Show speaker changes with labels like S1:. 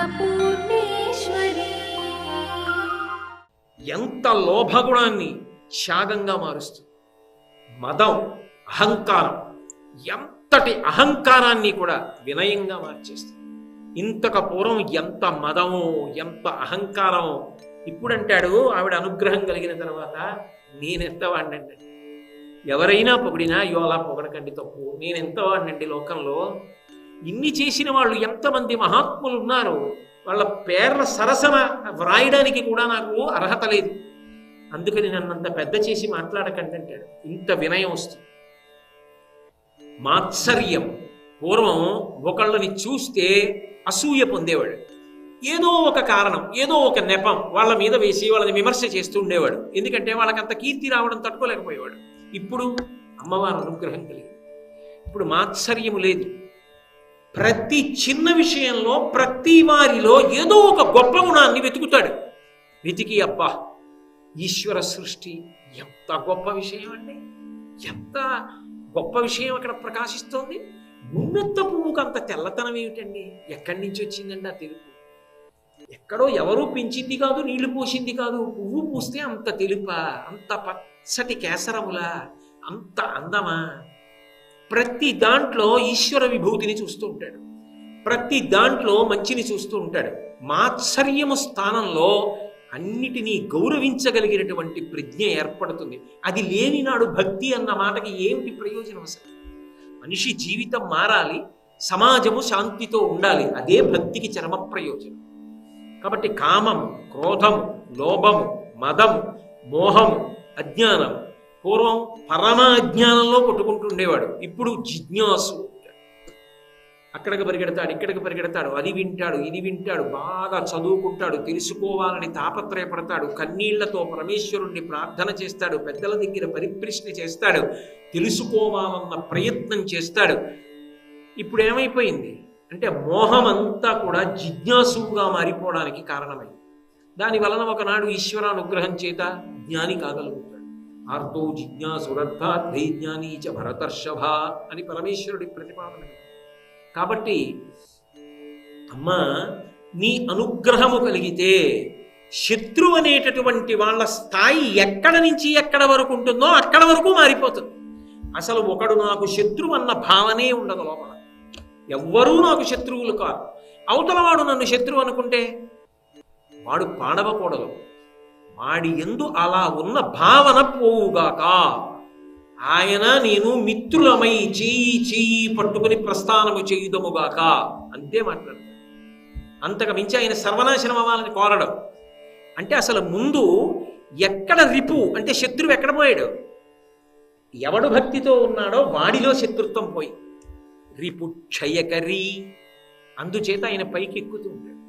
S1: అన్నపూర్ణేశ్వరి.
S2: ఎంత లోభగుణాన్ని త్యాగంగా మారుస్తుంది. మదం, అహంకారం, ఎంతటి అహంకారాన్ని కూడా వినయంగా మార్చేస్తుంది. ఇంతకు పూర్వం ఎంత మదమో ఎంత అహంకారమో, ఇప్పుడంటాడు ఆవిడ అనుగ్రహం కలిగిన తర్వాత నేనెంత వాడినండి. ఎవరైనా పొగిడినా అయ్యో అలా పొగడకండి తప్పు, నేనెంత వాడినండి. లోకంలో ఇన్ని చేసిన వాళ్ళు ఎంతమంది మహాత్ములు ఉన్నారు, వాళ్ళ పేర్ల సరసన వ్రాయడానికి కూడా నాకు అర్హత లేదు, అందుకని నన్నంత పెద్ద చేసి మాట్లాడకండి అంటాడు. ఇంత వినయం వస్తుంది. మాత్సర్యం, పూర్వం ఒకళ్ళని చూస్తే అసూయ పొందేవాడు. ఏదో ఒక కారణం, ఏదో ఒక నెపం వాళ్ళ మీద వేసి వాళ్ళని విమర్శ చేస్తూ ఉండేవాడు. ఎందుకంటే వాళ్ళకంత కీర్తి రావడం తట్టుకోలేకపోయేవాడు. ఇప్పుడు అమ్మవారు అనుగ్రహం కలిగింది. ఇప్పుడు మాత్సర్యము లేదు. ప్రతి చిన్న విషయంలో ప్రతి వారిలో ఏదో ఒక గొప్ప గుణాన్ని వెతుకుతాడు. వెతికి అబ్బా ఈశ్వర సృష్టి ఎంత గొప్ప విషయం అండి, ఎంత గొప్ప విషయం అక్కడ ప్రకాశిస్తోంది. గుమ్మెత్త పువ్వుకు అంత తెల్లతనం ఏమిటండి, ఎక్కడి నుంచి వచ్చిందండి ఆ తెలుపు? ఎక్కడో ఎవరూ పెంచింది కాదు, నీళ్లు పోసింది కాదు, పువ్వు పూస్తే అంత తెలుపా, అంత పచ్చటి కేసరములా, అంత అందమా? ప్రతి దాంట్లో ఈశ్వర విభూతిని చూస్తూ ఉంటాడు, ప్రతి దాంట్లో మంచిని చూస్తూ ఉంటాడు. మాత్సర్యము స్థానంలో అన్నిటినీ గౌరవించగలిగినటువంటి ప్రజ్ఞ ఏర్పడుతుంది. అది లేని నాడు భక్తి అన్న మాటకి ఏమిటి ప్రయోజనం అసలు? మనిషి జీవితం మారాలి, సమాజము శాంతితో ఉండాలి, అదే భక్తికి చరమ ప్రయోజనం. కాబట్టి కామము, క్రోధము, లోభము, మదము, మోహము, అజ్ఞానము, పూర్వం పరమ అజ్ఞానంలో కొట్టుకుంటుండేవాడు, ఇప్పుడు జిజ్ఞాసు. అక్కడికి పరిగెడతాడు, ఇక్కడికి పరిగెడతాడు, అది వింటాడు, ఇది వింటాడు, బాగా చదువుకుంటాడు, తెలుసుకోవాలని తాపత్రయపడతాడు, కన్నీళ్లతో పరమేశ్వరుణ్ణి ప్రార్థన చేస్తాడు, పెద్దల దగ్గర పరిప్రశ్న చేస్తాడు, తెలుసుకోవాలన్న ప్రయత్నం చేస్తాడు. ఇప్పుడు ఏమైపోయింది అంటే మోహమంతా కూడా జిజ్ఞాసుగా మారిపోవడానికి కారణమైంది. దాని వలన ఒకనాడు ఈశ్వరానుగ్రహం చేత జ్ఞాని కాగలుగుతాడు. ఆర్తో జిజ్ఞాసురర్థార్థై జ్ఞానీ చ భరతర్షభ అని పరమేశ్వరుడి ప్రతిపాదన. కాబట్టి అమ్మా నీ అనుగ్రహము కలిగితే శత్రువు అనేటటువంటి వాళ్ళ స్థాయి ఎక్కడ నుంచి ఎక్కడ వరకు ఉంటుందో అక్కడ వరకు మారిపోతుంది. అసలు ఒకడు నాకు శత్రువు అన్న భావనే ఉండదు లోపల. ఎవ్వరూ నాకు శత్రువులు కాదు. అవతలవాడు నన్ను శత్రువు అనుకుంటే వాడు పాడవకూడదు, వాడి యందు అలా ఉన్న భావన పోవుగాక. ఆయన నేను మిత్రులమై చెయ్యి చెయ్యి పట్టుకుని ప్రస్థానము చేయుదముగాక అంతే మాట్లాడతాడు. అంతకు మించి ఆయన సర్వనాశనం అవ్వాలని కోరడం. అంటే అసలు ముందు ఎక్కడ రిపు అంటే శత్రువు ఎక్కడ పోయాడు? ఎవడు భక్తితో ఉన్నాడో వాడిలో శత్రుత్వం పోయి రిపు క్షయకరి. అందుచేత ఆయన పైకి ఎక్కుతూ ఉంటాడు.